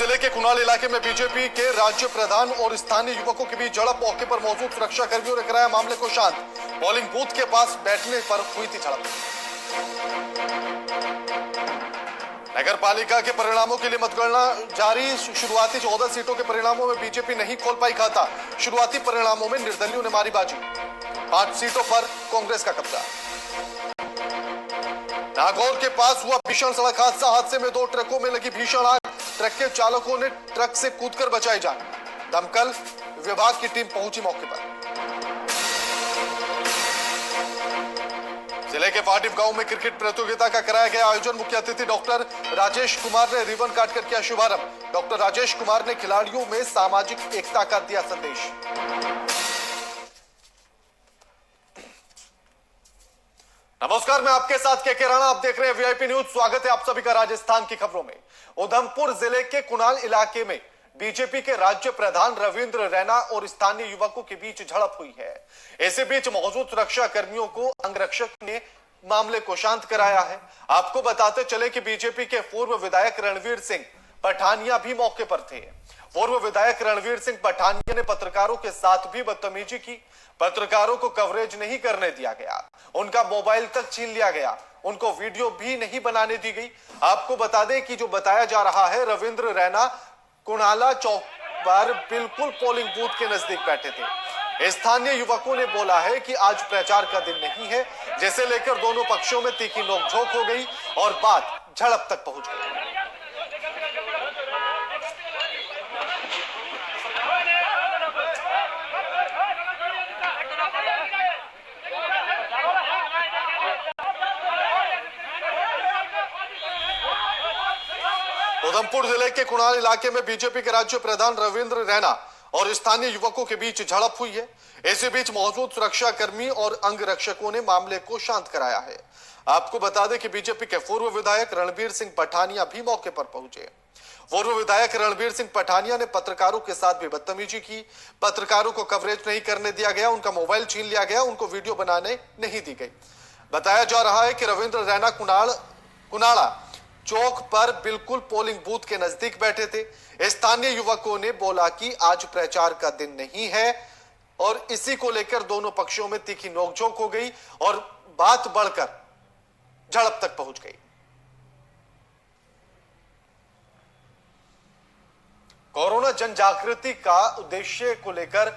जिले के कुणाल इलाके में बीजेपी के राज्य प्रधान और स्थानीय युवकों के बीच झड़प। मौके पर मौजूद सुरक्षा कर्मियों ने कराया मामले को शांत। पोलिंग बूथ के पास बैठने पर हुई थी झड़प। नगर पालिका के परिणामों के लिए मतगणना जारी। शुरुआती 14 सीटों के परिणामों में बीजेपी नहीं खोल पाई खाता। शुरुआती परिणामों में निर्दलियों ने मारी बाजी। 5 सीटों पर कांग्रेस का कब्जा। नागौर के पास हुआ भीषण सड़क हादसा। हादसे में 2 ट्रकों में लगी भीषण आग। ट्रक के चालकों ने ट्रक से कूदकर बचाई जान। दमकल विभाग की टीम पहुंची मौके पर। जिले के पाटिव गांव में क्रिकेट प्रतियोगिता का कराया गया आयोजन। मुख्य अतिथि डॉक्टर राजेश कुमार ने रिबन काटकर किया शुभारंभ। डॉक्टर राजेश कुमार ने खिलाड़ियों में सामाजिक एकता का दिया संदेश। नमस्कार, मैं आपके साथ के राणा। आप देख रहे हैं वीआईपी न्यूज। स्वागत है आप सभी का राजस्थान की खबरों में। उधमपुर जिले के कुणाल इलाके में बीजेपी के राज्य प्रधान रविंद्र रैना और स्थानीय युवकों के बीच झड़प हुई है। इसी बीच मौजूद सुरक्षा कर्मियों को अंगरक्षक ने मामले को शांत कराया है। आपको बताते चले कि बीजेपी के पूर्व विधायक रणवीर सिंह पठानिया भी मौके पर थे। पूर्व विधायक रणवीर सिंह पठानिया ने पत्रकारों के साथ भी बदतमीजी की। पत्रकारों को कवरेज नहीं करने दिया गया। उनका मोबाइल तक छीन लिया गया। उनको वीडियो भी नहीं बनाने दी गई। आपको बता दें कि जो बताया जा रहा है, रविंद्र रैना कुणाला चौक पर बिल्कुल पोलिंग बूथ के नजदीक बैठे थे। स्थानीय युवकों ने बोला है कि आज प्रचार का दिन नहीं है, जिसे लेकर दोनों पक्षों में तीखी नोकझोंक हो गई और बात झड़प तक पहुंच गई। उधमपुर जिले के कुणाल इलाके में बीजेपी के राज्य प्रधान रविंद्र रैना और स्थानीय युवकों के बीच झड़प हुई है। इसी बीच मौजूद सुरक्षा कर्मी और अंगरक्षकों ने मामले को शांत कराया है। आपको बता दें कि बीजेपी के पूर्व विधायक रणवीर सिंह पठानिया भी मौके पर पहुंचे। पूर्व विधायक रणवीर सिंह पठानिया ने पत्रकारों के साथ भी बदतमीजी की। पत्रकारों को कवरेज नहीं करने दिया गया। उनका मोबाइल छीन लिया गया। उनको वीडियो बनाने नहीं दी गई। बताया जा रहा है कि रविंद्र रैना कुणाला चौक पर बिल्कुल पोलिंग बूथ के नजदीक बैठे थे। स्थानीय युवकों ने बोला कि आज प्रचार का दिन नहीं है और इसी को लेकर दोनों पक्षों में तीखी नोकझोंक हो गई और बात बढ़कर झड़प तक पहुंच गई। कोरोना जन जागृति का उद्देश्य को लेकर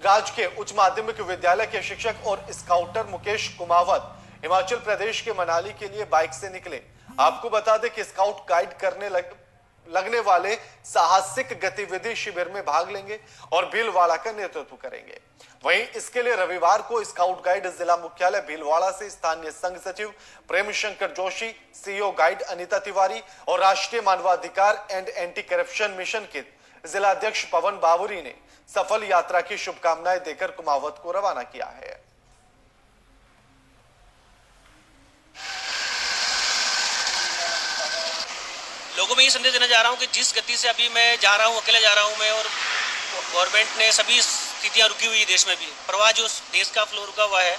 राजकीय उच्च माध्यमिक विद्यालय के शिक्षक और स्काउटर मुकेश कुमावत हिमाचल प्रदेश के मनाली के लिए बाइक से निकले। आपको बता दें कि स्काउट गाइड करने लगने वाले साहसिक गतिविधि शिविर में भाग लेंगे और भीलवाड़ा का नेतृत्व करेंगे। वहीं इसके लिए रविवार को स्काउट गाइड जिला मुख्यालय भीलवाड़ा से स्थानीय संघ सचिव प्रेम शंकर जोशी, सीईओ गाइड अनीता तिवारी और राष्ट्रीय मानवाधिकार एंड एंटी करप्शन मिशन के जिलाध्यक्ष पवन बावरी ने सफल यात्रा की शुभकामनाएं देकर कुमावत को रवाना किया है। लोगों में ये संदेश देना चाह रहा हूँ कि जिस गति से अभी मैं जा रहा हूँ, अकेले जा रहा हूँ मैं, और गवर्नमेंट ने सभी स्थितियाँ रुकी हुई है देश में भी, प्रवाह जो देश का फ्लो रुका हुआ है,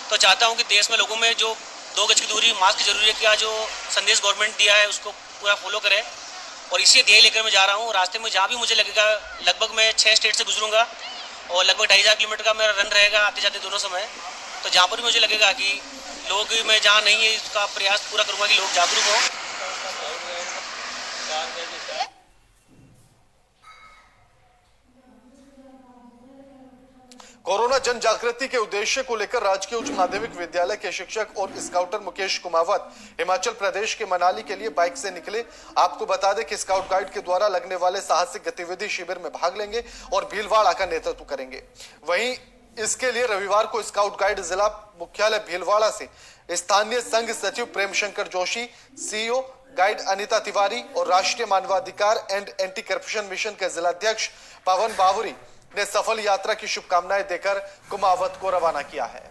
तो चाहता हूँ कि देश में लोगों में जो 2 गज की दूरी, मास्क जरूरी है का जो संदेश गवर्नमेंट दिया है उसको पूरा फॉलो करें। और इसी ध्येय लेकर मैं जा रहा हूँ। रास्ते में जहाँ भी मुझे लगेगा, लगभग मैं 6 स्टेट से गुजरूंगा और लगभग 2500 किलोमीटर का मेरा रन रहेगा आते जाते दोनों समय। तो जहाँ पर भी मुझे लगेगा कि लोग, मैं जहाँ नहीं है इसका प्रयास पूरा करूँगा कि लोग जागरूक हों। कोरोना जन जागृति के उद्देश्य को लेकर राजकीय उच्च माध्यमिक विद्यालय के शिक्षक और स्काउटर मुकेश कुमावत हिमाचल प्रदेश के मनाली के लिए बाइक से निकले। आपको बता दें कि स्काउट गाइड के द्वारा लगने वाले साहसिक गतिविधि शिविर में भाग लेंगे और भीलवाड़ा का नेतृत्व करेंगे। वहीं इसके लिए रविवार को स्काउट गाइड जिला मुख्यालय भीलवाड़ा से स्थानीय संघ सचिव प्रेम शंकर जोशी, सीईओ गाइड अनीता तिवारी और राष्ट्रीय मानवाधिकार एंड एंटी करप्शन मिशन के जिलाध्यक्ष पवन बावरी ने सफल यात्रा की शुभकामनाएं देकर कुमावत को रवाना किया है।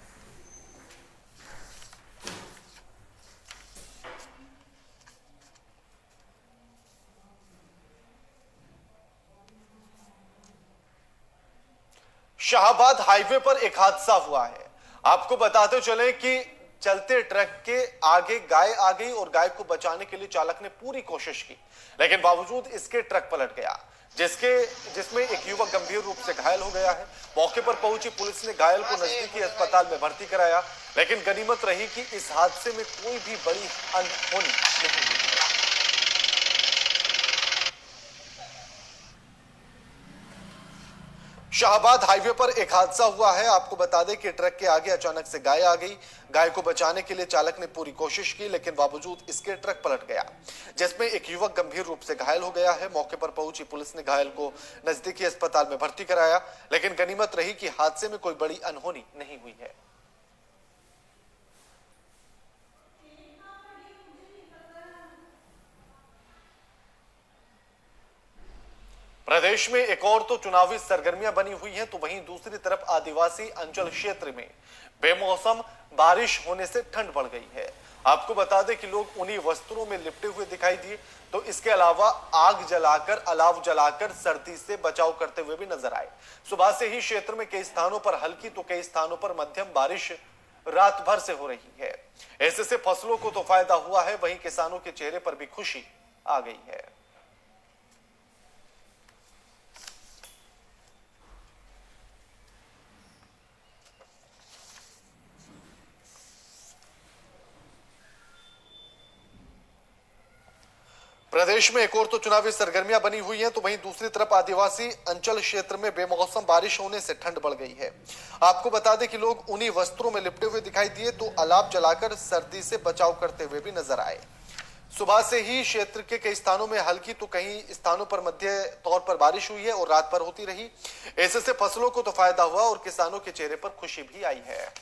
शाहबाद हाईवे पर एक हादसा हुआ है। आपको बताते चले कि चलते ट्रक के आगे गाय आ गई और गाय को बचाने के लिए चालक ने पूरी कोशिश की, लेकिन बावजूद इसके ट्रक पलट गया, जिसमें एक युवक गंभीर रूप से घायल हो गया है। मौके पर पहुंची पुलिस ने घायल को नजदीकी अस्पताल में भर्ती कराया, लेकिन गनीमत रही कि इस हादसे में कोई भी बड़ी अनहोनी नहीं हुई। शाहबाद हाईवे पर एक हादसा हुआ है। आपको बता दें कि ट्रक के आगे अचानक से गाय आ गई। गाय को बचाने के लिए चालक ने पूरी कोशिश की, लेकिन बावजूद इसके ट्रक पलट गया, जिसमें एक युवक गंभीर रूप से घायल हो गया है। मौके पर पहुंची पुलिस ने घायल को नजदीकी अस्पताल में भर्ती कराया, लेकिन गनीमत रही कि हादसे में कोई बड़ी अनहोनी नहीं हुई है। प्रदेश में एक और तो चुनावी सरगर्मियां बनी हुई हैं, तो वहीं दूसरी तरफ आदिवासी अंचल क्षेत्र में बेमौसम बारिश होने से ठंड बढ़ गई है। आपको बता दें कि लोग उन्हीं वस्त्रों में लिपटे हुए दिखाई दिए, तो इसके अलावा आग जलाकर, अलाव जलाकर सर्दी से बचाव करते हुए भी नजर आए। सुबह से ही क्षेत्र में कई स्थानों पर हल्की तो कई स्थानों पर मध्यम बारिश रात भर से हो रही है। ऐसे से फसलों को तो फायदा हुआ है, वहीं किसानों के चेहरे पर भी खुशी आ गई है। प्रदेश में एक और तो चुनावी सरगर्मियां बनी हुई हैं, तो वहीं दूसरी तरफ आदिवासी अंचल क्षेत्र में बेमौसम बारिश होने से ठंड बढ़ गई है। आपको बता दें कि लोग उन्हीं वस्त्रों में लिपटे हुए दिखाई दिए, तो अलाव जलाकर सर्दी से बचाव करते हुए भी नजर आए। सुबह से ही क्षेत्र के कई स्थानों में हल्की तो कई स्थानों पर मध्य तौर पर बारिश हुई है और रात भर होती रही। ऐसे से फसलों को तो फायदा हुआ और किसानों के चेहरे पर खुशी भी आई है।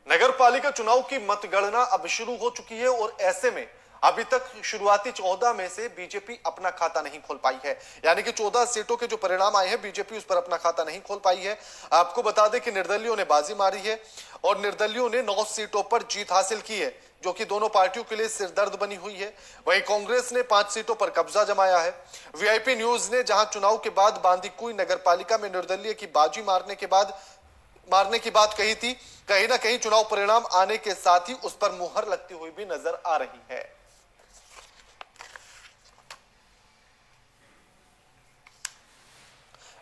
नगर पालिका चुनाव की मतगणना अब शुरू हो चुकी है और ऐसे में अभी तक शुरुआती 14 में से बीजेपी अपना खाता नहीं खोल पाई है। यानी कि 14 सीटों के जो परिणाम आए हैं, बीजेपी उस पर अपना खाता नहीं खोल पाई है। आपको बता दें कि निर्दलियों ने बाजी मारी है और निर्दलियों ने 9 सीटों पर जीत हासिल की है, जो कि दोनों पार्टियों के लिए सिरदर्द बनी हुई है। वहीं कांग्रेस ने 5 सीटों पर कब्जा जमाया है। वीआईपी न्यूज ने जहां चुनाव के बाद बांदीकुई नगर पालिका में निर्दलीय की बाजी मारने की बात कही थी, कहीं ना कहीं चुनाव परिणाम आने के साथ ही उस पर मुहर लगती हुई भी नजर आ रही है।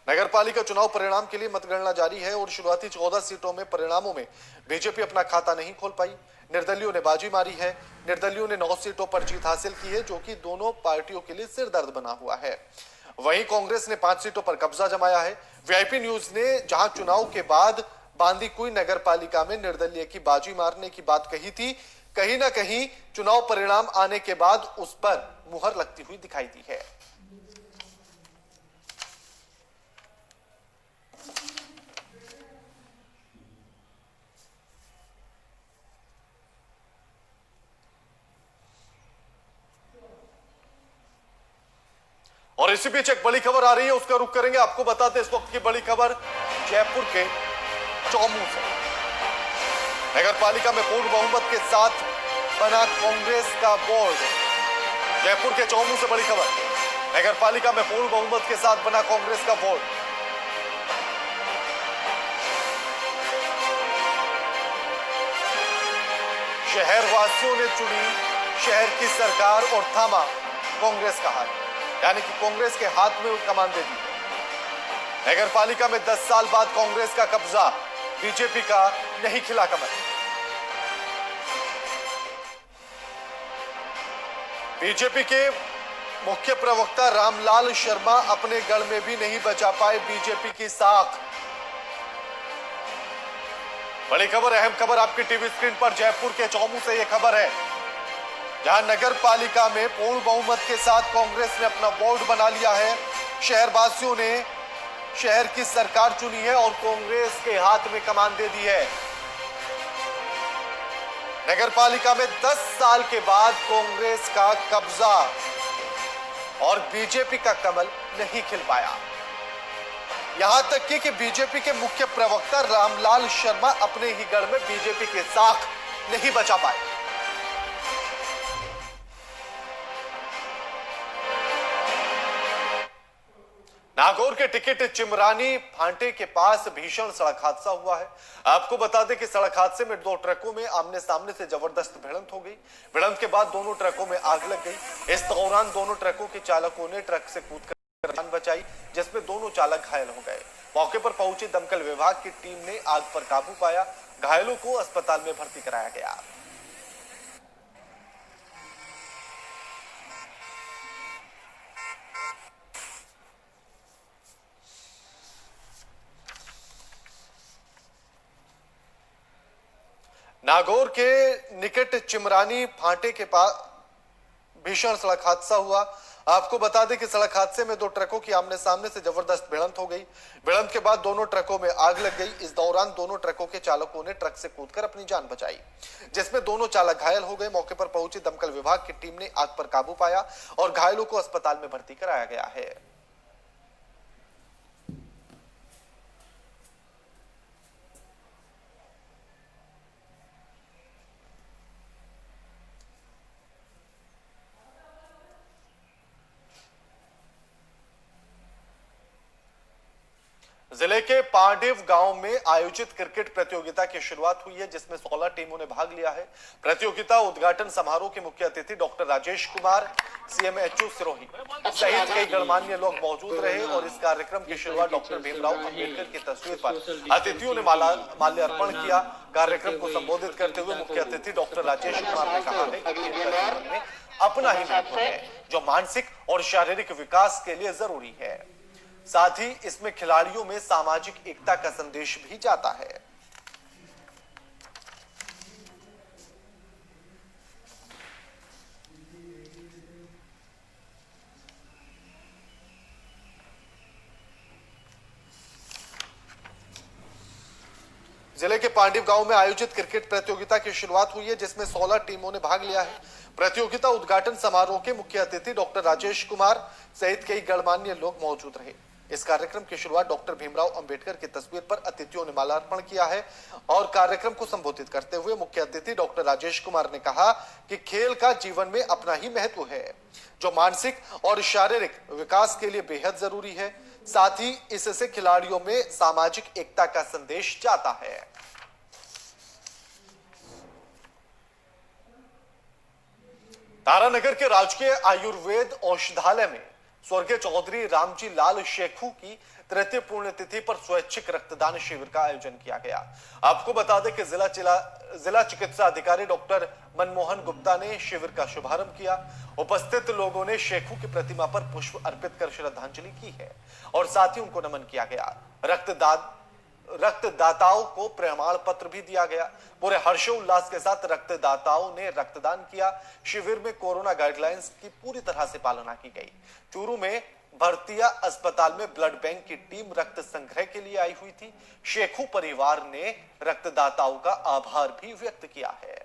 नगर पालिका चुनाव परिणाम के लिए मतगणना जारी है और शुरुआती 14 सीटों में परिणामों में बीजेपी अपना खाता नहीं खोल पाई। निर्दलियों ने बाजी मारी है। निर्दलियों ने 9 सीटों पर जीत हासिल की है, जो कि दोनों पार्टियों के लिए सिरदर्द बना हुआ है। वहीं कांग्रेस ने 5 सीटों पर कब्जा जमाया है। वीआईपी न्यूज ने जहां चुनाव के बाद बांदीकुई नगर पालिका में निर्दलीय की बाजी मारने की बात कही थी, कहीं ना कहीं चुनाव परिणाम आने के बाद उस पर मुहर लगती हुई दिखाई दी है। और इसी बीच एक बड़ी खबर आ रही है, उसका रुख करेंगे। आपको बताते इस वक्त की बड़ी खबर जयपुर के चौमू से। नगर पालिका में पूर्ण बहुमत के साथ बना कांग्रेस का बोर्ड। जयपुर के चौमू से बड़ी खबर, नगर पालिका में पूर्ण बहुमत के साथ बना कांग्रेस का बोर्ड। शहर वासियों ने चुनी शहर की सरकार और थामा कांग्रेस का हाथ, यानी कि कांग्रेस के हाथ में कमान दे दी। नगर पालिका में 10 साल बाद कांग्रेस का कब्जा, बीजेपी का नहीं खिला कमल। बीजेपी के मुख्य प्रवक्ता रामलाल शर्मा अपने गढ़ में भी नहीं बचा पाए बीजेपी की साख। बड़ी खबर, अहम खबर आपकी टीवी स्क्रीन पर। जयपुर के चौमू से यह खबर है, जहां नगर पालिका में पूर्ण बहुमत के साथ कांग्रेस ने अपना बोर्ड बना लिया है। शहरवासियों ने शहर की सरकार चुनी है और कांग्रेस के हाथ में कमान दे दी है। नगरपालिका में 10 साल के बाद कांग्रेस का कब्जा और बीजेपी का कमल नहीं खिल पाया। यहां तक कि बीजेपी के मुख्य प्रवक्ता रामलाल शर्मा अपने ही गढ़ में बीजेपी के साख नहीं बचा पाए। नागौर के टिकट चिमरानी फांटे के पास भीषण सड़क हादसा हुआ है। आपको बता दें कि सड़क हादसे में 2 ट्रकों में आमने सामने से जबरदस्त भिड़ंत हो गई। भिड़ंत के बाद दोनों ट्रकों में आग लग गई। इस दौरान दोनों ट्रकों के चालकों ने ट्रक से कूदकर जान बचाई, जिसमें दोनों चालक घायल हो गए। मौके पर पहुंची दमकल विभाग की टीम ने आग पर काबू पाया। घायलों को अस्पताल में भर्ती कराया गया। नागौर के निकट चिमरानी फांटे के पास भीषण सड़क हादसा हुआ। आपको बता दें कि सड़क हादसे में 2 ट्रकों की आमने सामने से जबरदस्त भिड़ंत हो गई। भिड़ंत के बाद दोनों ट्रकों में आग लग गई। इस दौरान दोनों ट्रकों के चालकों ने ट्रक से कूदकर अपनी जान बचाई, जिसमें दोनों चालक घायल हो गए। मौके पर पहुंची दमकल विभाग की टीम ने आग पर काबू पाया और घायलों को अस्पताल में भर्ती कराया गया है। जिले के पांडेव गांव में आयोजित क्रिकेट प्रतियोगिता की शुरुआत हुई है, जिसमें 16 टीमों ने भाग लिया है। प्रतियोगिता उद्घाटन समारोह के मुख्य अतिथि डॉक्टर राजेश कुमार, सीएमएचओ सिरोही सहित कई गणमान्य लोग मौजूद रहे और इस कार्यक्रम की शुरुआत डॉक्टर भीमराव अंबेडकर की तस्वीर पर अतिथियों ने माल्यार्पण किया। कार्यक्रम को संबोधित करते हुए मुख्य अतिथि डॉक्टर राजेश कुमार ने कहा है कि खेल का जीवन में अपना ही महत्व है, जो मानसिक और शारीरिक विकास के लिए जरूरी है। साथ ही इसमें खिलाड़ियों में सामाजिक एकता का संदेश भी जाता है। जिले के पांडिव गांव में आयोजित क्रिकेट प्रतियोगिता की शुरुआत हुई है, जिसमें 16 टीमों ने भाग लिया है। प्रतियोगिता उद्घाटन समारोह के मुख्य अतिथि डॉक्टर राजेश कुमार सहित कई गणमान्य लोग मौजूद रहे। इस कार्यक्रम की शुरुआत डॉक्टर भीमराव अंबेडकर की तस्वीर पर अतिथियों ने माल्यार्पण किया है और कार्यक्रम को संबोधित करते हुए मुख्य अतिथि डॉक्टर राजेश कुमार ने कहा कि खेल का जीवन में अपना ही महत्व है, जो मानसिक और शारीरिक विकास के लिए बेहद जरूरी है। साथ ही इससे खिलाड़ियों में सामाजिक एकता का संदेश जाता है। तारानगर के राजकीय आयुर्वेद औषधालय में स्वर्गीय चौधरी रामजी लाल शेखू की तृतीय पुण्यतिथि पर स्वैच्छिक रक्तदान शिविर का आयोजन किया गया। आपको बता दें कि जिला चिकित्सा अधिकारी डॉक्टर मनमोहन गुप्ता ने शिविर का शुभारंभ किया। उपस्थित लोगों ने शेखू की प्रतिमा पर पुष्प अर्पित कर श्रद्धांजलि की है और साथ ही उनको नमन किया गया। रक्तदाताओं को प्रमाण पत्र भी दिया गया। पूरे हर्षोल्लास के साथ रक्तदाताओं ने रक्तदान किया। शिविर में कोरोना गाइडलाइंस की पूरी तरह से पालना की गई। चूरू में भरतिया अस्पताल में ब्लड बैंक की टीम रक्त संग्रह के लिए आई हुई थी। शेखू परिवार ने रक्तदाताओं का आभार भी व्यक्त किया है।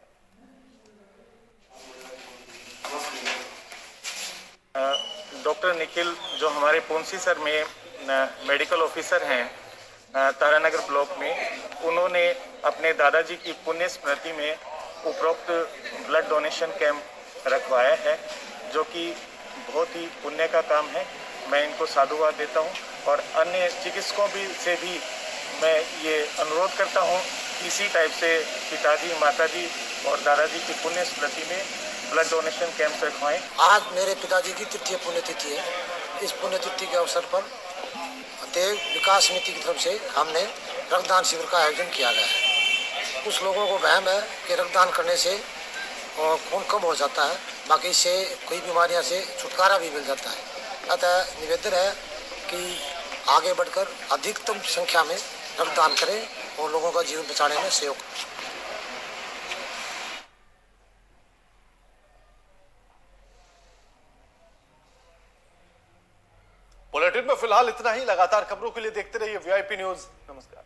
डॉक्टर निखिल जो हमारे पुंसी सर में मेडिकल ऑफिसर हैं तारानगर ब्लॉक में, उन्होंने अपने दादाजी की पुण्य स्मृति में उपरोक्त ब्लड डोनेशन कैंप रखवाया है, जो कि बहुत ही पुण्य का काम है। मैं इनको साधुवाद देता हूं और अन्य चिकित्सकों से भी मैं ये अनुरोध करता हूं कि इसी टाइप से पिताजी, माताजी और दादाजी की पुण्य स्मृति में ब्लड डोनेशन कैंप रखवाएं। आज मेरे पिताजी की तृतीय पुण्यतिथि है। इस पुण्यतिथि के अवसर पर देव विकास समिति की तरफ से हमने रक्तदान शिविर का आयोजन किया गया है। कुछ लोगों को वहम है कि रक्तदान करने से खून कम हो जाता है, बाकी इससे कोई बीमारियां से छुटकारा भी मिल जाता है। अतः निवेदन है कि आगे बढ़कर अधिकतम संख्या में रक्तदान करें और लोगों का जीवन बचाने में सहयोग करें। बुलेटिन में फिलहाल इतना ही। लगातार खबरों के लिए देखते रहिए वीआईपी न्यूज। नमस्कार।